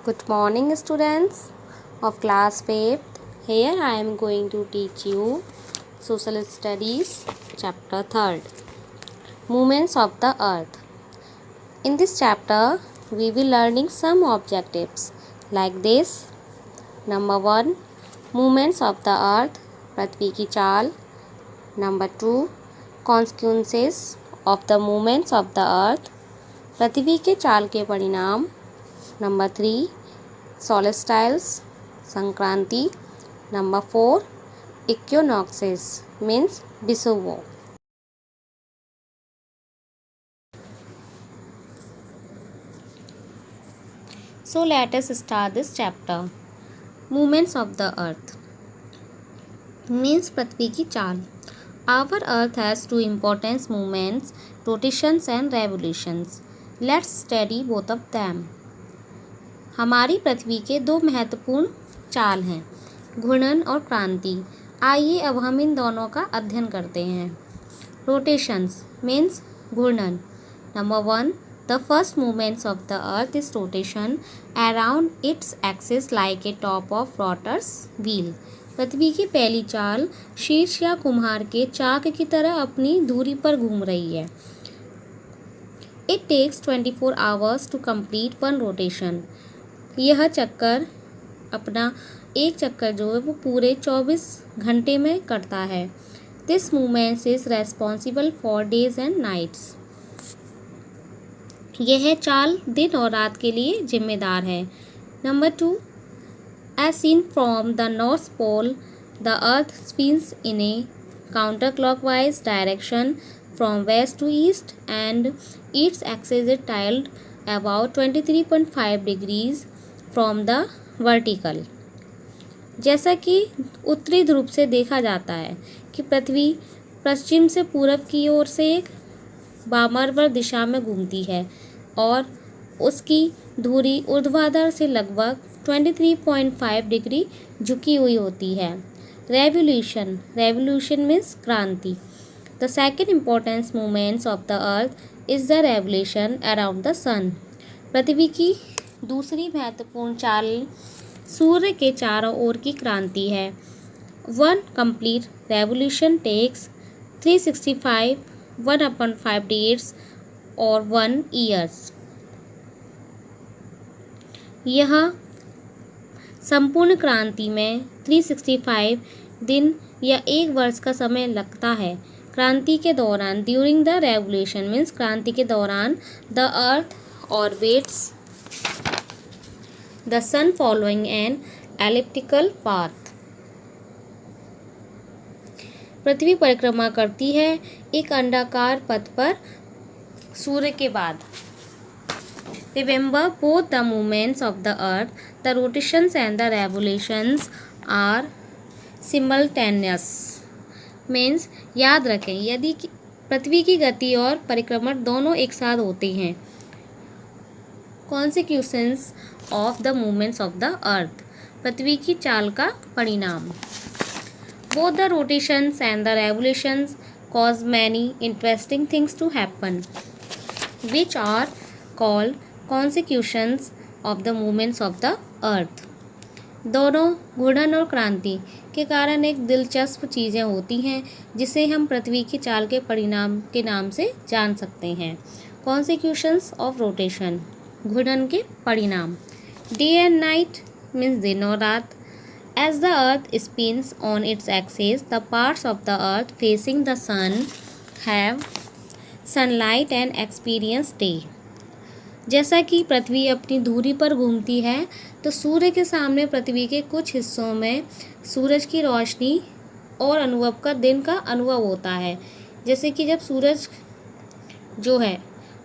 Good morning, students of class 5th. Here I am going to teach you Social Studies, chapter 3rd, Movements of the Earth. In this chapter, we will learning some objectives like this. Number 1, Movements of the Earth, पृथ्वी की चाल. Number 2, Consequences of the movements of the Earth, पृथ्वी के चाल के परिणाम. Number 3, solstices, Sankranti. Number 4, equinoxes means विषुवत. So let us start this chapter. Movements of the earth means पृथ्वी की चाल. Our earth has two important movements, rotations and revolutions. Let's study both of them. हमारी पृथ्वी के दो महत्वपूर्ण चाल हैं, घूर्णन और क्रांति. आइए अब हम इन दोनों का अध्ययन करते हैं. रोटेशंस मीन्स घूर्णन. Number 1, the first movements of the earth is rotation around its axis like a top of rotor's wheel. पृथ्वी की पहली चाल शीर्ष या कुम्हार के चाक की तरह अपनी धुरी पर घूम रही है. It takes 24 hours to complete one rotation. यह चक्कर अपना एक चक्कर जो है वो पूरे 24 घंटे में करता है. This movement is responsible for days and nights. यह चाल दिन और रात के लिए जिम्मेदार है. Number 2, as seen from the north pole the earth spins in a counter clockwise direction from west to east and its axis is tilted about 23.5 degrees from the vertical. जैसा कि उत्तरी ध्रुव से देखा जाता है कि पृथ्वी पश्चिम से पूरब की ओर से एक वामावर्त दिशा में घूमती है और उसकी धुरी ऊर्ध्वाधर से लगभग 23.5 डिग्री झुकी हुई होती है. रेवोल्यूशन मीन्स क्रांति. The second importance movements of the earth is the revolution around the sun. पृथ्वी की दूसरी महत्वपूर्ण चाल सूर्य के चारों ओर की क्रांति है. One complete revolution takes 365 1/5 days और 1 ईयर्स. यह संपूर्ण क्रांति में 365 दिन या एक वर्ष का समय लगता है. क्रांति के दौरान ड्यूरिंग द रेवोल्यूशन मीन्स क्रांति के दौरान the earth orbits the sun following an elliptical path. पृथ्वी परिक्रमा करती है एक अंडाकार पथ पर सूर्य के बाद. Remember both the movements of the earth, the rotations and the revolutions are simultaneous. Means याद रखें यदि पृथ्वी की गति और परिक्रमण दोनों एक साथ होते हैं. Consequences of the movements of the earth, पृथ्वी की चाल का परिणाम. Both the rotations and the revolutions cause many interesting things to happen, which are called consecutions of the movements of the earth. दोनों घूर्णन और क्रांति के कारण एक दिलचस्प चीज़ें होती हैं जिसे हम पृथ्वी की चाल के परिणाम के नाम से जान सकते हैं. Consecutions of rotation, घूर्णन के परिणाम. डे एंड नाइट मीन्स दिन और रात. As the earth spins on its axis, the parts of the earth facing the sun have sunlight and experience day. जैसा कि पृथ्वी अपनी धुरी पर घूमती है तो सूर्य के सामने पृथ्वी के कुछ हिस्सों में सूरज की रोशनी और अनुभव का दिन का अनुभव होता है. जैसे कि जब सूरज जो है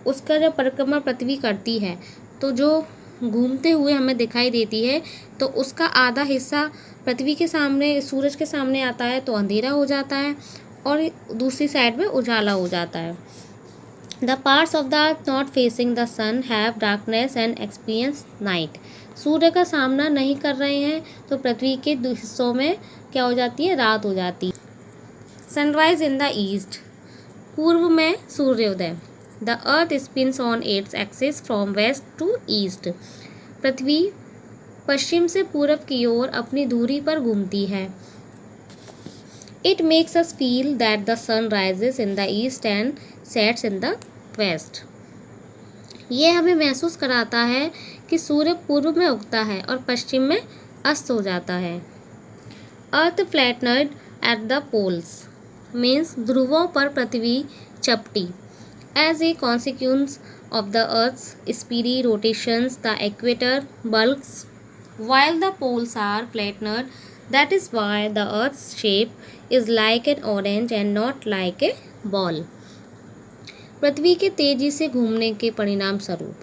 उसका जब परिक्रमा पृथ्वी करती है तो जो घूमते हुए हमें दिखाई देती है तो उसका आधा हिस्सा पृथ्वी के सामने सूरज के सामने आता है तो अंधेरा हो जाता है और दूसरी साइड में उजाला हो जाता है. The parts of the earth not facing the sun have darkness and experience night. सूर्य का सामना नहीं कर रहे हैं तो पृथ्वी के हिस्सों में क्या हो जाती है, रात हो जाती है. सनराइज इन द ईस्ट, पूर्व में सूर्योदय. The earth spins on its axis from west to east. पृथ्वी पश्चिम से पूरब की ओर अपनी धुरी पर घूमती है। It makes us feel that the sun rises in the east and sets in the west. ये हमें महसूस कराता है कि सूर्य पूर्व में उगता है और पश्चिम में अस्त हो जाता है। Earth flattened at the poles means ध्रुवों पर पृथ्वी चपटी। As a consequence of the earth's speedy rotations the equator bulks while the poles are flattened. That is why the earth's shape is like an orange and not like a ball. पृथ्वी के तेजी से घूमने के परिणाम स्वरूप,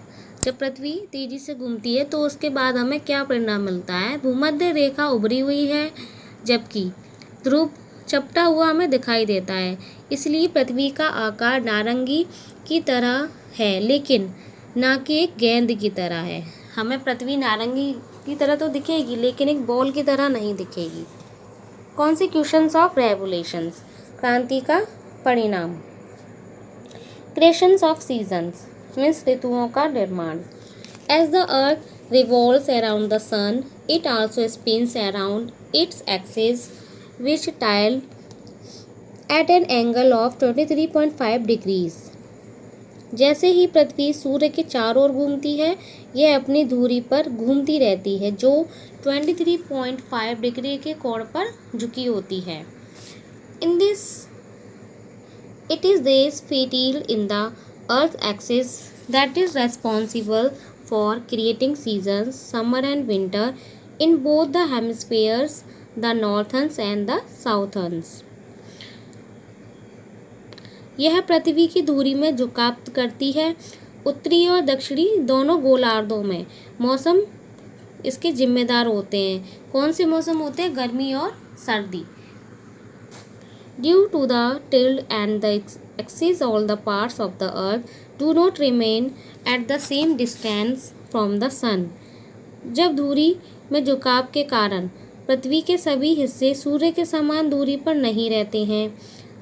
जब पृथ्वी तेजी से घूमती है तो उसके बाद हमें क्या परिणाम मिलता है? भूमध्य रेखा उभरी हुई है जबकि ध्रुव चपटा हुआ हमें दिखाई देता है। इसलिए पृथ्वी का आकार नारंगी की तरह है लेकिन ना कि एक गेंद की तरह है। हमें पृथ्वी नारंगी की तरह तो दिखेगी लेकिन एक बॉल की तरह नहीं दिखेगी। कॉन्सिक्यूशंस ऑफ रेवोल्यूशंस, क्रांति का परिणाम। क्रिएशंस ऑफ सीजन्स मीन्स ऋतुओं का निर्माण। As the earth revolves around the sun it also spins around its axis which tilt at an angle of 23.5 degrees. जैसे ही पृथ्वी सूर्य के चारों ओर घूमती है यह अपनी धुरी पर घूमती रहती है जो 23.5 डिग्री के कोण पर झुकी होती है। In this it is this फेटिल in the earth axis that is responsible for creating seasons summer and winter in both the hemispheres the northerns and the southerns. यह पृथ्वी की धुरी में झुकाव करती है। उत्तरी और दक्षिणी दोनों गोलार्धों में मौसम इसके जिम्मेदार होते हैं। कौन से मौसम होते हैं? गर्मी और सर्दी। Due to the tilt and the axis all the parts of the earth do not remain at the same distance from the sun. जब धुरी में झुकाव के कारण पृथ्वी के सभी हिस्से सूर्य के समान दूरी पर नहीं रहते हैं।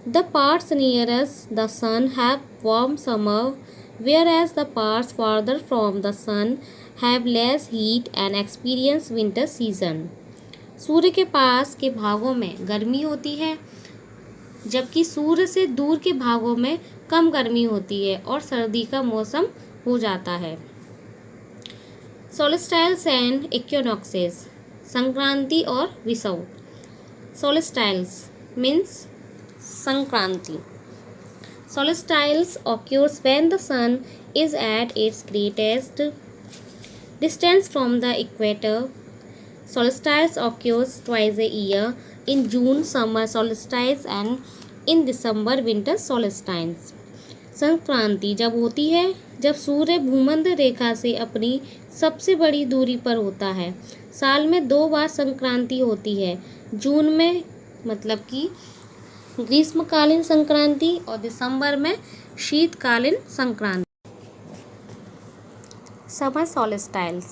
The parts nearest the sun have warm summer, whereas the parts farther from the sun have less heat and experience winter season. सूर्य के पास के भागों में गर्मी होती है जबकि सूर्य से दूर के भागों में कम गर्मी होती है और सर्दी का मौसम हो जाता है। सोलिस्टाइल्स एंड इक्विनॉक्सेस, संक्रांति और विषुव। सोलिस्टाइल्स मीन्स संक्रांति। Solstice occurs when the sun is at its greatest distance from the equator. Solstice occurs twice a year, in June summer solstice and in December winter solstice. Sankranti जब होती है जब सूर्य भूमध्य रेखा से अपनी सबसे बड़ी दूरी पर होता है। साल में 2 बार संक्रांति होती है, जून में मतलब कि ग्रीष्मकालीन संक्रांति और दिसंबर में शीतकालीन संक्रांति। समर सॉलिस्टाइल्स,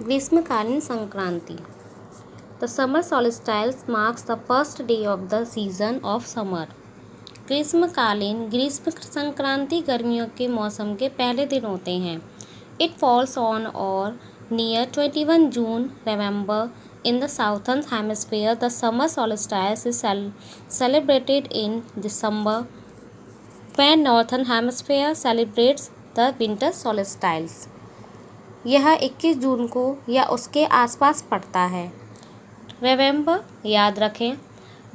ग्रीष्मकालीन संक्रांति। The summer solstices marks the first day of the season of summer. ग्रीष्म संक्रांति गर्मियों के मौसम के पहले दिन होते हैं। इट फॉल्स ऑन और near 21 June November. In the southern hemisphere, the summer solstice is celebrated in December, when northern hemisphere celebrates the winter solstice. यह 21 जून को या उसके आसपास पड़ता है। नवंबर याद रखें।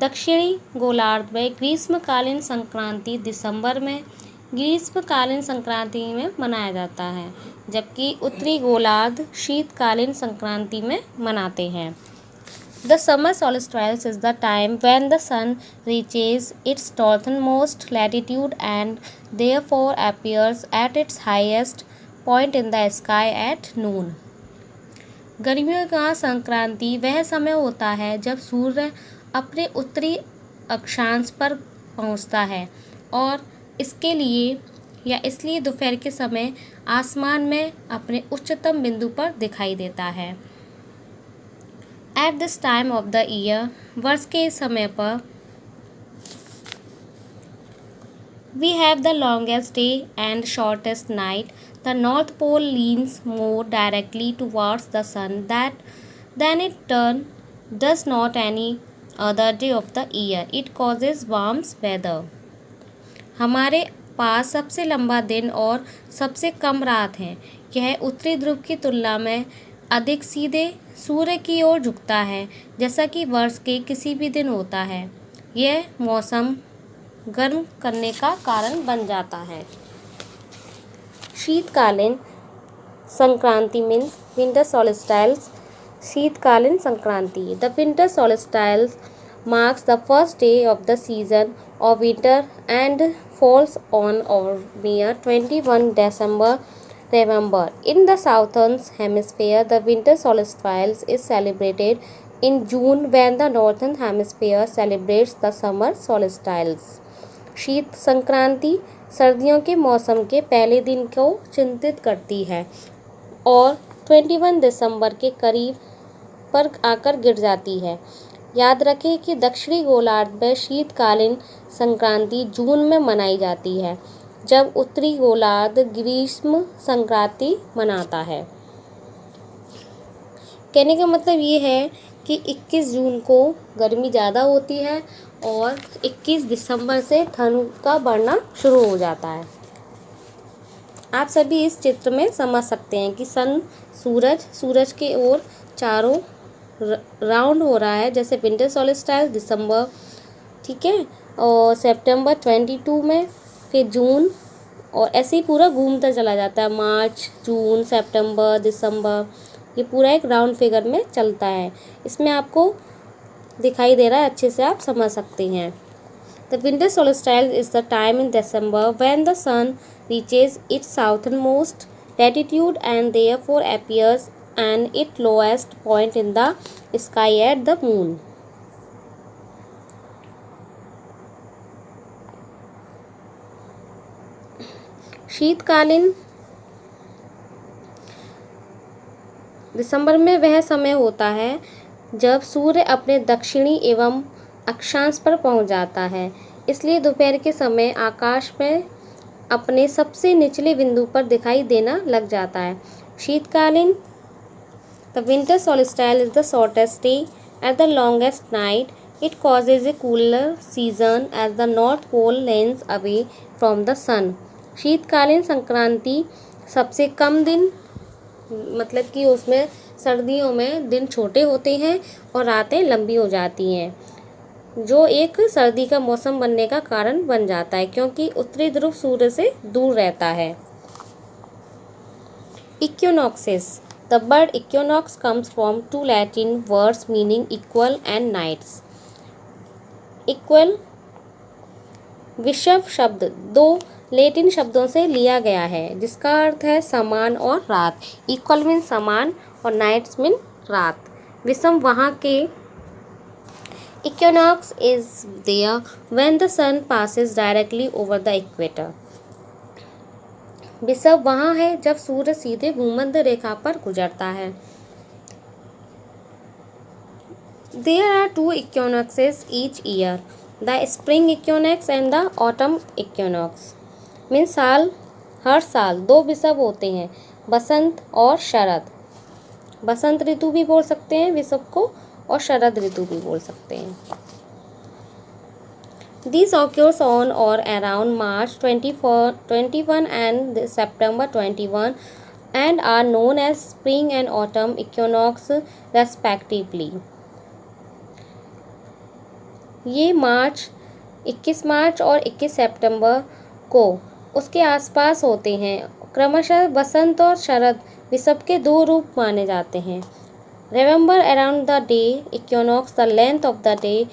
दक्षिणी गोलार्ध में ग्रीष्मकालीन संक्रांति दिसंबर में ग्रीष्मकालीन संक्रांति में मनाया जाता है जबकि उत्तरी गोलार्ध शीतकालीन संक्रांति में मनाते हैं। The summer solstice is the time when the sun reaches its northernmost latitude and therefore appears at its highest point in the sky at noon. गर्मियों का संक्रांति वह समय होता है जब सूर्य अपने उत्तरी अक्षांश पर पहुंचता है और इसलिए दोपहर के समय आसमान में अपने उच्चतम बिंदु पर दिखाई देता है। At this time of the year, वर्ष के इस समय पर we have the longest day and shortest night. The North Pole leans more directly towards the sun Then it turn does not any other day of the year. It causes warm weather. हमारे पास सबसे लंबा दिन और सबसे कम रात है। यह उत्तरी ध्रुव की तुलना में अधिक सीधे सूर्य की ओर झुकता है, जैसा कि वर्ष के किसी भी दिन होता है। यह मौसम गर्म करने का कारण बन जाता है। शीतकालीन संक्रांति मीन्स विंटर सोल्स्टिस। शीतकालीन संक्रांति। The winter solstice marks the first day of the season of winter and falls on or near 21 December. Remember, in the southern hemisphere, the winter solstice is celebrated in June when the northern hemisphere celebrates the summer solstice. शीत संक्रांति सर्दियों के मौसम के पहले दिन को चिंतित करती है और 21 दिसंबर के करीब पर आकर गिर जाती है। याद रखें कि दक्षिणी गोलार्ध में शीतकालीन संक्रांति जून में मनाई जाती है, जब उत्तरी गोलार्ध ग्रीष्म संक्रांति मनाता है। कहने का मतलब ये है कि 21 जून को गर्मी ज़्यादा होती है और 21 दिसंबर से ठंड का बढ़ना शुरू हो जाता है। आप सभी इस चित्र में समझ सकते हैं कि सूरज के ओर चारों राउंड हो रहा है, जैसे विंटर सोल्स्टिस दिसंबर, ठीक है, और सितंबर 22 में, फिर जून, और ऐसे ही पूरा घूमता चला जाता है। मार्च, जून, सितंबर, दिसंबर, ये पूरा एक राउंड फिगर में चलता है। इसमें आपको दिखाई दे रहा है, अच्छे से आप समझ सकते हैं। The winter solstice is the time in December when the sun reaches its southernmost latitude and therefore appears and its lowest point in the sky at the moon. शीतकालीन दिसंबर में वह समय होता है जब सूर्य अपने दक्षिणी एवं अक्षांश पर पहुंच जाता है, इसलिए दोपहर के समय आकाश में अपने सबसे निचले बिंदु पर दिखाई देना लग जाता है। शीतकालीन The winter solstice is the shortest day and the longest night. It causes a cooler season as the North Pole leans away from the sun. शीतकालीन संक्रांति सबसे कम दिन, मतलब कि उसमें सर्दियों में दिन छोटे होते हैं और रातें लंबी हो जाती हैं, जो एक सर्दी का मौसम बनने का कारण बन जाता है, क्योंकि उत्तरी ध्रुव सूर्य से दूर रहता है। Equinoxes. The word equinox comes from two Latin words meaning equal and nights. Equal विषव शब्द दो लैटिन शब्दों से लिया गया है, जिसका अर्थ है समान और रात। इक्वल मीन समान और नाइट्स मीन रात। विषम वहाँ के equinox is there when the sun passes directly over the equator. विषुव वहाँ है जब सूर्य सीधे भूमध्य रेखा पर गुजरता है। There are two equinoxes each year, the spring equinox and the autumn equinox. Means हर साल दो विषुव होते हैं, बसंत और शरद। बसंत ऋतु भी बोल सकते हैं विषुव को, और शरद ऋतु भी बोल सकते हैं। These occurs on or around March 21 and September 21 and are known as spring and autumn equinox respectively. ये 21 मार्च और 21 सितंबर को उसके आसपास होते हैं। क्रमशः बसंत और शरद विषुव के दो रूप माने जाते हैं। Remember, around the day equinox, the length of the day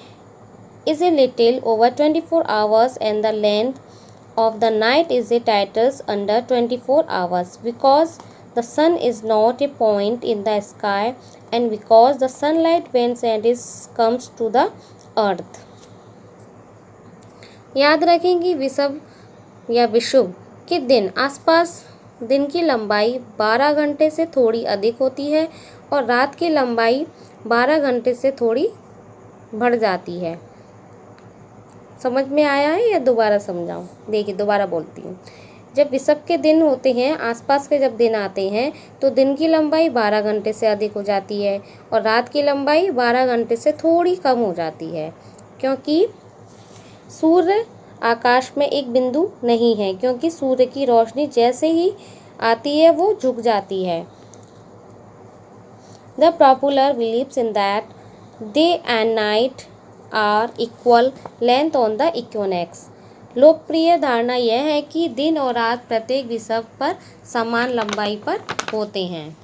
is a little over 24 hours and the length of the night is a title under 24 hours, because the sun is not a point in the sky and because the sunlight bends and comes to the earth. याद रखें कि विषुव या विषुव के दिन आसपास दिन की लंबाई 12 घंटे से थोड़ी अधिक होती है और रात की लंबाई 12 घंटे से थोड़ी बढ़ जाती है। समझ में आया है या दोबारा समझाऊं? देखिए दोबारा बोलती हूँ। जब विषुव के दिन होते हैं, आसपास के जब दिन आते हैं, तो दिन की लंबाई 12 घंटे से अधिक हो जाती है और रात की लंबाई 12 घंटे से थोड़ी कम हो जाती है, क्योंकि सूर्य आकाश में एक बिंदु नहीं है, क्योंकि सूर्य की रोशनी जैसे ही आती है वो झुक जाती है। The popular believes in that day and night are equal length on the equinox. लोकप्रिय धारणा यह है कि दिन और रात प्रत्येक विषुव पर समान लंबाई पर होते हैं।